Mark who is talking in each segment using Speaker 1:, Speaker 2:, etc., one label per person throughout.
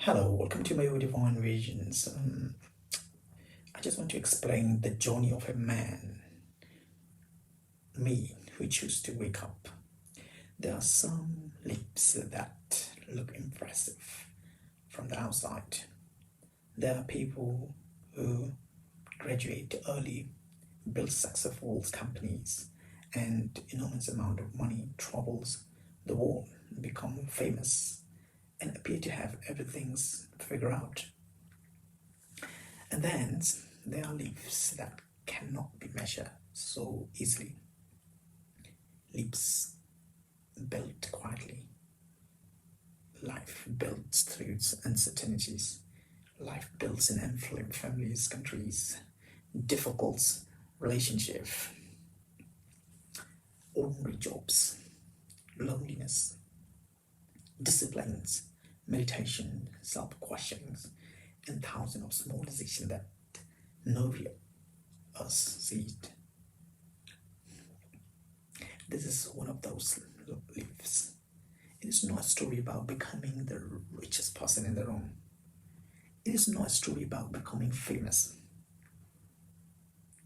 Speaker 1: Hello, welcome to my Divine Visions. I just want to explain the journey of a man, me, who choose to wake up. There are some leaps that look impressive from the outside. There are people who graduate early, build successful companies, and enormous amount of money, travels the world, become famous, and appear to have everything's figured out. And then there are leaps that cannot be measured so easily. Leaps built quietly. Life builds through its uncertainties. Life builds in influent families, countries, difficult relationship, ordinary jobs, loneliness, disciplines, meditation, self-questionings, and thousands of small decisions that nobody else sees. This is one of those leaves. It is not a story about becoming the richest person in the room. It is not a story about becoming famous.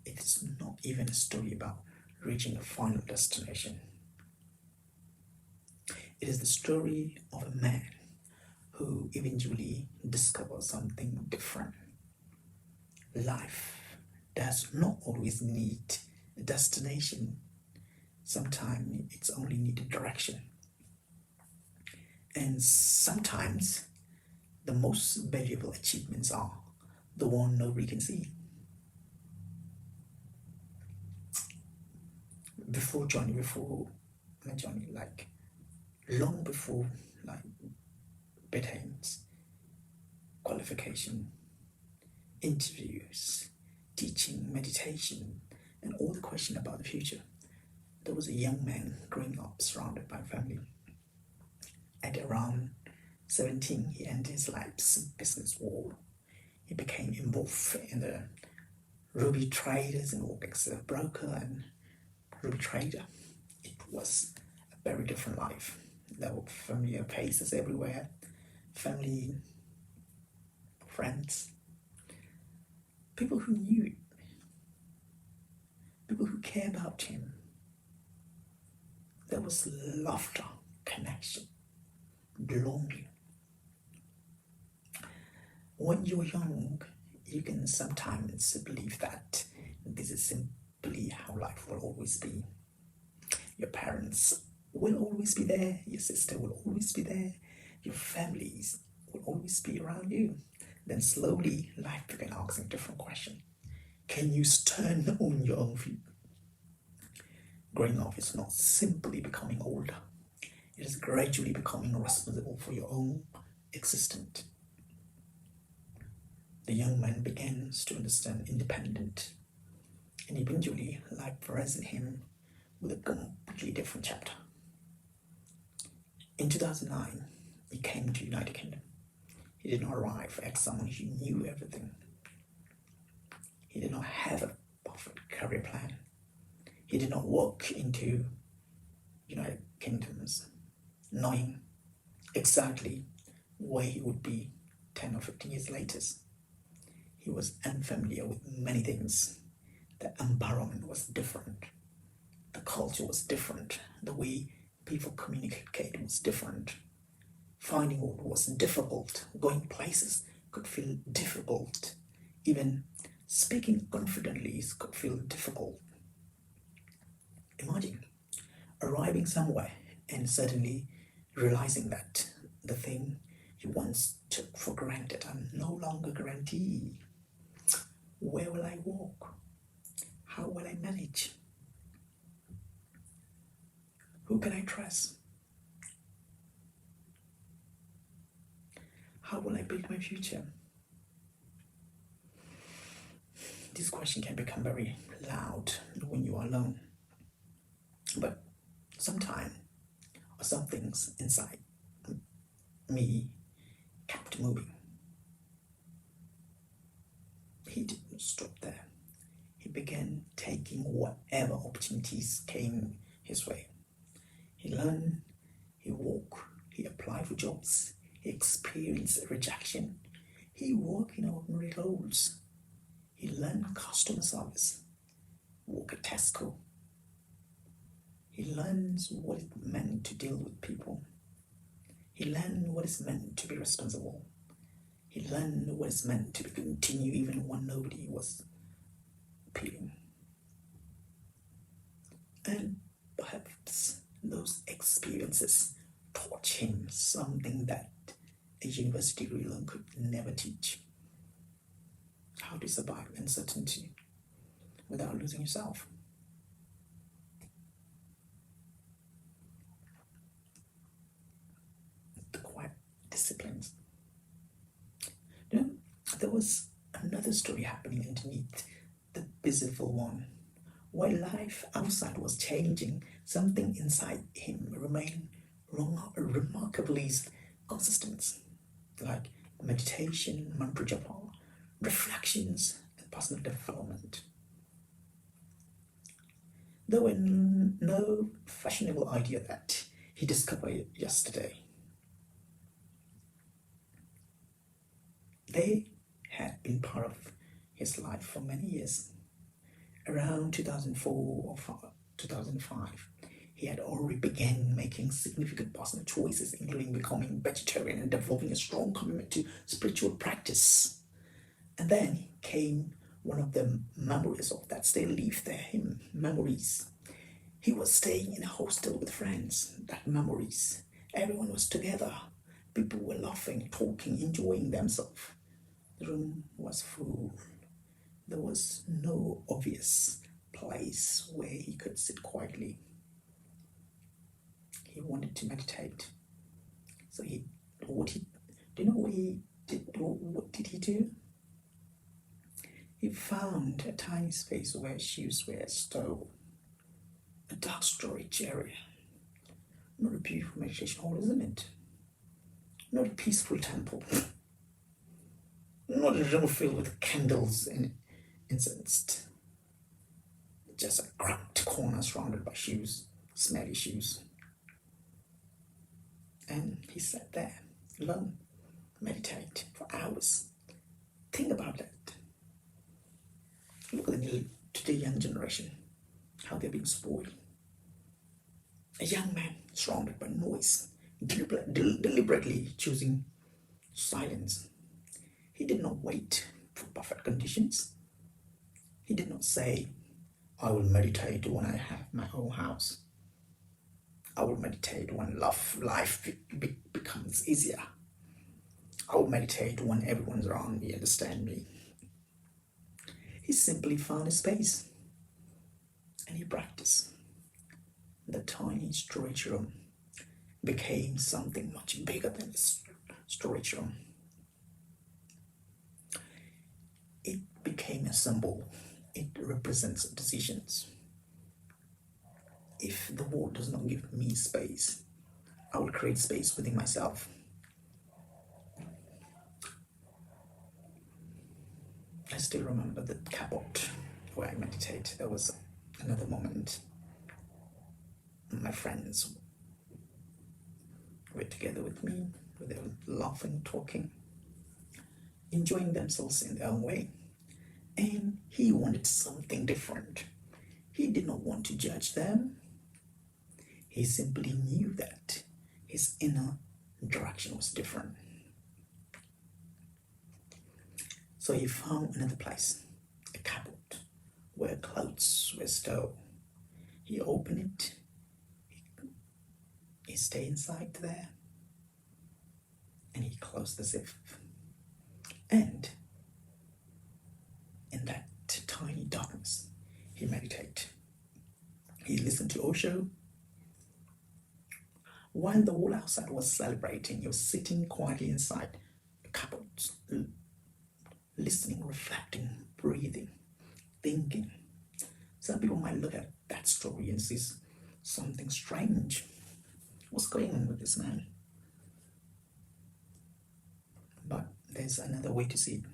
Speaker 1: It is not even a story about reaching a final destination. It is the story of a man who eventually discovers something different. Life does not always need a destination. Sometimes it's only needed direction. And sometimes the most valuable achievements are the one nobody can see. Before my journey, like long before like bedtimes, qualification, interviews, teaching, meditation, and all the question about the future, there was a young man growing up surrounded by family. At around 17, he entered his life's business world. He became involved in the ruby traders and worked as a broker and ruby trader. It was a very different life. There were familiar faces everywhere, family, friends, people who knew, people who cared about him. There was laughter, connection, belonging. When you're young, you can sometimes believe that this is simply how life will always be. Your parents will always be there, your sister will always be there, your families will always be around you. Then slowly, life began asking different questions. Can you stand on your own feet? Growing up is not simply becoming older. It is gradually becoming responsible for your own existence. The young man begins to understand independence, and eventually life presented him with a completely different chapter. In 2009, he came to United Kingdom. He did not arrive as someone who knew everything. He did not have a perfect career plan. He did not walk into United Kingdoms knowing exactly where he would be 10 or 15 years later. He was unfamiliar with many things. The environment was different. The culture was different. The way people communicate was different. Finding work was difficult. Going places could feel difficult. Even speaking confidently could feel difficult. Imagine arriving somewhere and suddenly realizing that the thing you once took for granted are no longer guaranteed. Where will I walk? How will I manage? Who can I trust? How will I build my future? This question can become very loud when you are alone. But sometimes, or some things inside me kept moving. He didn't stop there. He began taking whatever opportunities came his way. He learned, he walked, he applied for jobs, He experienced rejection. He worked in ordinary roles. He learned customer service, work at Tesco. He learns what it meant to deal with people. He learned what it's meant to be responsible. He learned what it's meant to continue even when nobody was appealing. And perhaps those experiences taught him something that a university degree alone could never teach. How to survive uncertainty without losing yourself. The quiet disciplines. You know, there was another story happening underneath the visible one. While life outside was changing, something inside him remained remarkably consistent, like meditation, mantra japa, reflections, and personal development. There were no fashionable idea that he discovered yesterday. They had been part of his life for many years. Around 2004 or 2005, he had already begun making significant personal choices, including becoming vegetarian and developing a strong commitment to spiritual practice. And then came one of the memories of that still live there, him memories. He was staying in a hostel with friends, that memories. Everyone was together. People were laughing, talking, enjoying themselves. The room was full. There was no obvious place where he could sit quietly. He wanted to meditate. So do you know what he did? What did he do? He found a tiny space where shoes were stored, a dark storage area. Not a beautiful meditation hall, isn't it? Not a peaceful temple. Not a room filled with candles and incense. Just a cramped corner surrounded by shoes, smelly shoes. And he sat there, alone, meditate for hours. Think about that. Look at the young generation, how they're being spoiled. A young man surrounded by noise, deliberately choosing silence. He did not wait for perfect conditions. He did not say, I will meditate when I have my own house. I will meditate when life becomes easier. I will meditate when everyone's around me, understand me. He simply found a space and he practiced. The tiny storage room became something much bigger than a storage room. It became a symbol. It represents decisions. If the world does not give me space, I will create space within myself. I still remember the cupboard where I meditate. There was another moment. My friends were together with me. They were laughing, talking, enjoying themselves in their own way. And he wanted something different. He did not want to judge them. He simply knew that his inner direction was different. So he found another place, a cupboard, where clothes were stored. He opened it. He stayed inside there. And he closed the zip. And in that tiny darkness, he meditated. He listened to Osho. While the world outside was celebrating, he was sitting quietly inside the cupboard, listening, reflecting, breathing, thinking. Some people might look at that story and see something strange. What's going on with this man? But there's another way to see it.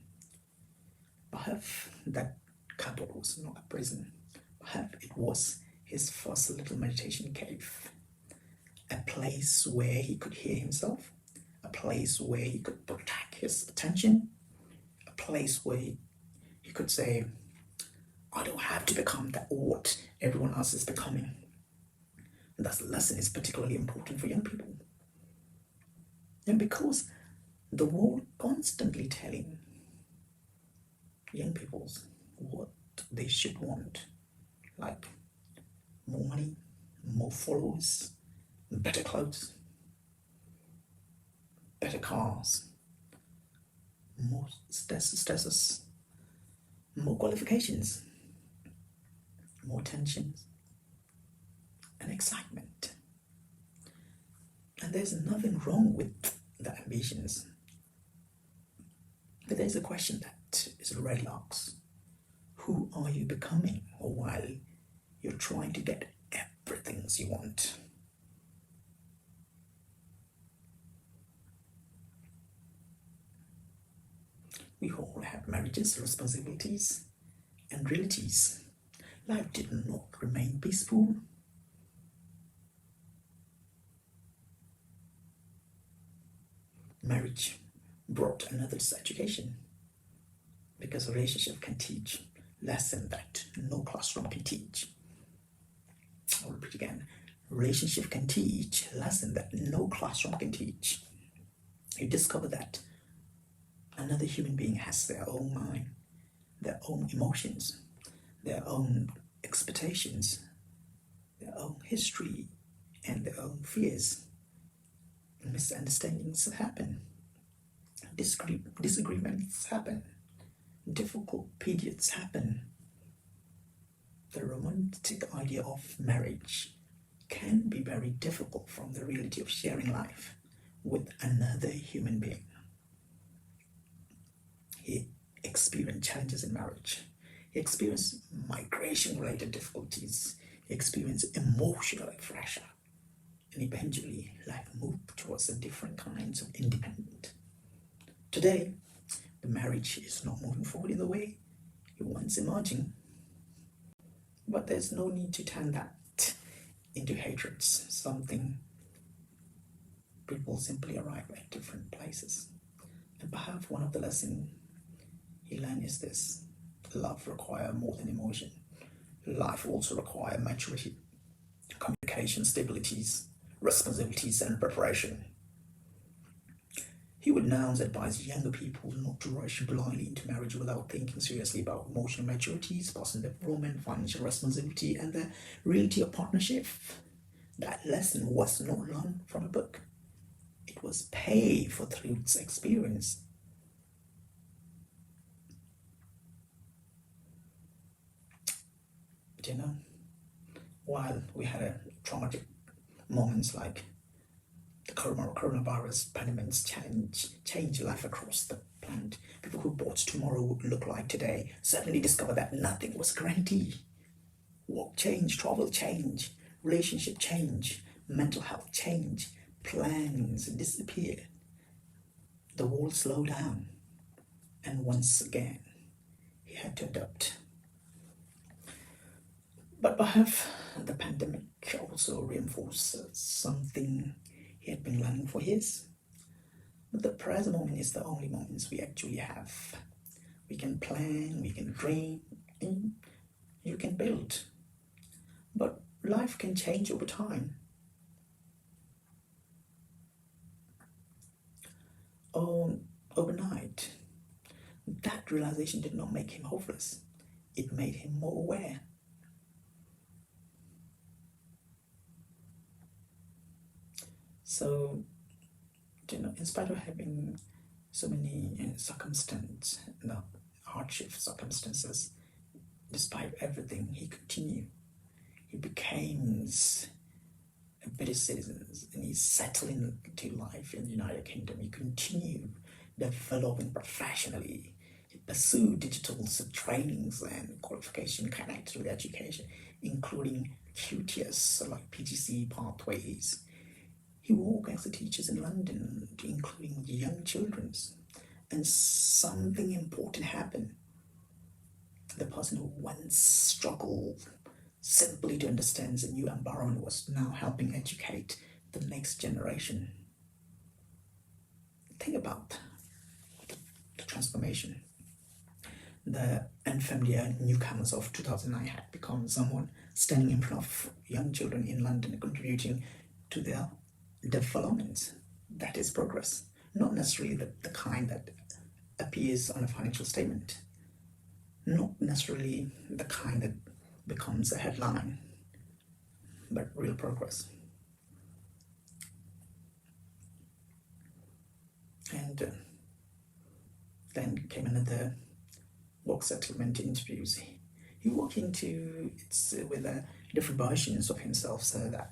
Speaker 1: Perhaps that cupboard was not a prison. Perhaps it was his first little meditation cave. A place where he could hear himself, a place where he could protect his attention, a place where he could say, I don't have to become that what everyone else is becoming. And that lesson is particularly important for young people. And because the world constantly telling young people what they should want, like more money, more followers, better clothes, better cars, more stresses, more qualifications, more tensions, and excitement. And there's nothing wrong with the ambitions. But there's a question that is rarely asked. Who are you becoming while you're trying to get everything you want? We all have marriages, responsibilities, and realities. Life did not remain peaceful. Marriage brought another education, because a relationship can teach lesson that no classroom can teach. I'll repeat again. Relationship can teach lesson that no classroom can teach. You discover that another human being has their own mind, their own emotions, their own expectations, their own history, and their own fears. Misunderstandings happen. Disagreements happen. Difficult periods happen. The romantic idea of marriage can be very difficult from the reality of sharing life with another human being. He experienced challenges in marriage. He experienced migration-related difficulties. He experienced emotional pressure. And eventually, life moved towards a different kinds of independence. Today, the marriage is not moving forward in the way he once imagined. But there's no need to turn that into hatreds, something people simply arrive at different places. And perhaps one of the lessons he learned is this: love requires more than emotion. Life also requires maturity, communication, stabilities, responsibilities, and preparation. He would now advise younger people not to rush blindly into marriage without thinking seriously about emotional maturities, personal development, financial responsibility, and the reality of partnership. That lesson was not learned from a book. It was paid for through its experience. But while we had traumatic moments like the coronavirus pandemics change life across the planet, people who thought tomorrow would look like today suddenly discovered that nothing was guaranteed. Work change, travel change, relationship change, mental health change, plans disappear. The world slowed down, and once again, he had to adapt. But perhaps the pandemic also reinforces something he had been learning for years. But the present moment is the only moments we actually have. We can plan, we can dream, and you can build. But life can change over time. Overnight, that realization did not make him hopeless. It made him more aware. So, in spite of having so many circumstances, hardship circumstances, despite everything, he continued. He became a British citizen, and he settled into life in the United Kingdom. He continued developing professionally. He pursued digital trainings and qualification connected with education, including QTS, like PGC pathways. He worked as a teacher in London, including with young children. And something important happened. The person who once struggled simply to understand the new environment was now helping educate the next generation. think about the transformation. The unfamiliar newcomers of 2009 had become someone standing in front of young children in London, contributing to their development. That is progress, not necessarily the kind that appears on a financial statement, not necessarily the kind that becomes a headline, but real progress. And then came another work settlement interviews. He walked into it with different versions of himself, so that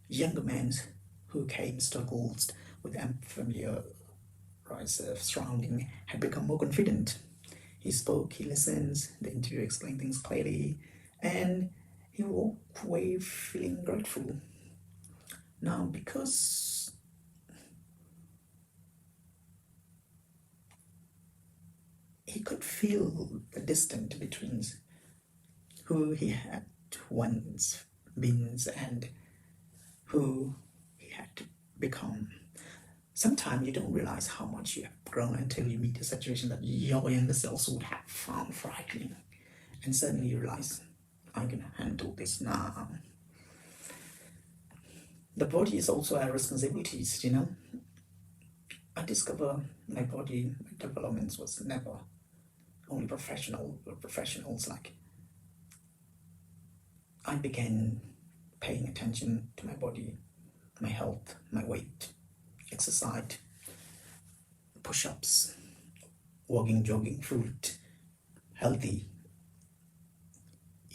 Speaker 1: younger men who came struggled with unfamiliar surrounding had become more confident. He spoke, he listened, the interview explained things clearly, and he walked away feeling grateful. Now, because he could feel the distance between who he had once been and who he had become. Sometimes you don't realize how much you have grown until you meet a situation that your younger selves would have found frightening. And suddenly you realize, I can handle this now. The body is also our responsibilities, I discover my body development was never only professionals. Like, I began paying attention to my body, my health, my weight, exercise, push-ups, walking, jogging, fruit, healthy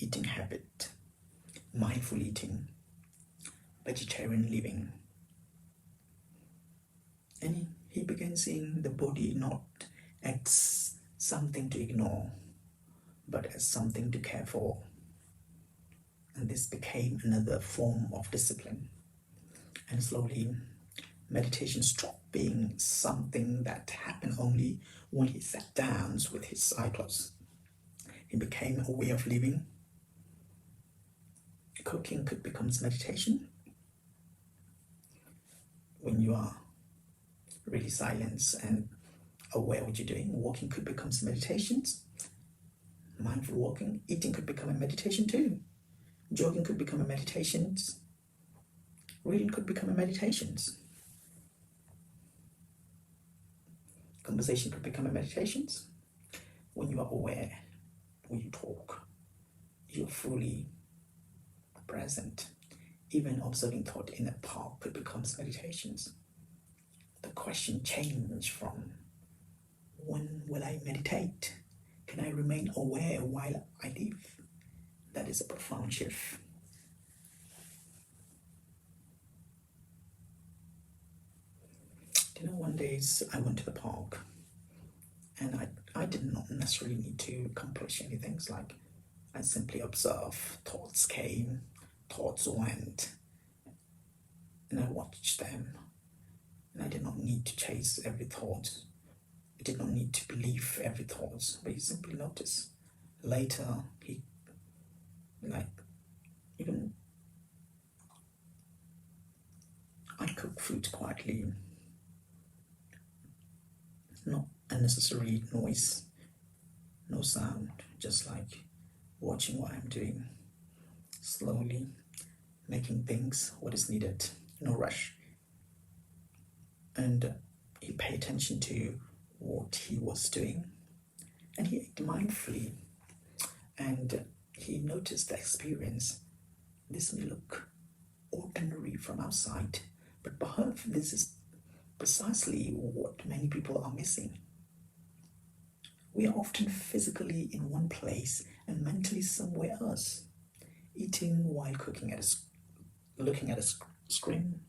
Speaker 1: eating habit, mindful eating, vegetarian living. And he began seeing the body not as something to ignore, but as something to care for. And this became another form of discipline. And slowly, meditation stopped being something that happened only when he sat down with his eyes closed. It became a way of living. Cooking could become meditation. When you are really silent and aware of what you're doing, walking could become meditations. Mindful walking, eating could become a meditation too. Jogging could become a meditation. Reading could become a meditation. Conversation could become a meditation. When you are aware, when you talk, you're fully present. Even observing thought in a park could become meditations. The question changed from, when will I meditate? Can I remain aware while I live? That is a profound shift. One day I went to the park, and I did not necessarily need to accomplish anything. It's like I simply observed. Thoughts came, thoughts went, and I watched them. And I did not need to chase every thought. I did not need to believe every thought, but you simply notice. Later, I cook food quietly. No unnecessary noise, no sound, just like watching what I'm doing, slowly making things what is needed, no rush. And he paid attention to what he was doing, and he ate mindfully, and he noticed the experience. This may look ordinary from outside, but perhaps this is precisely what many people are missing. We are often physically in one place and mentally somewhere else, eating while looking at a screen,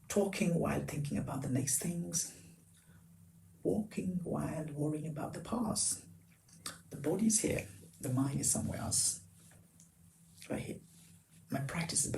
Speaker 1: talking while thinking about the next things, walking while worrying about the past. The body is here, the mind is somewhere else. Right here. My practice is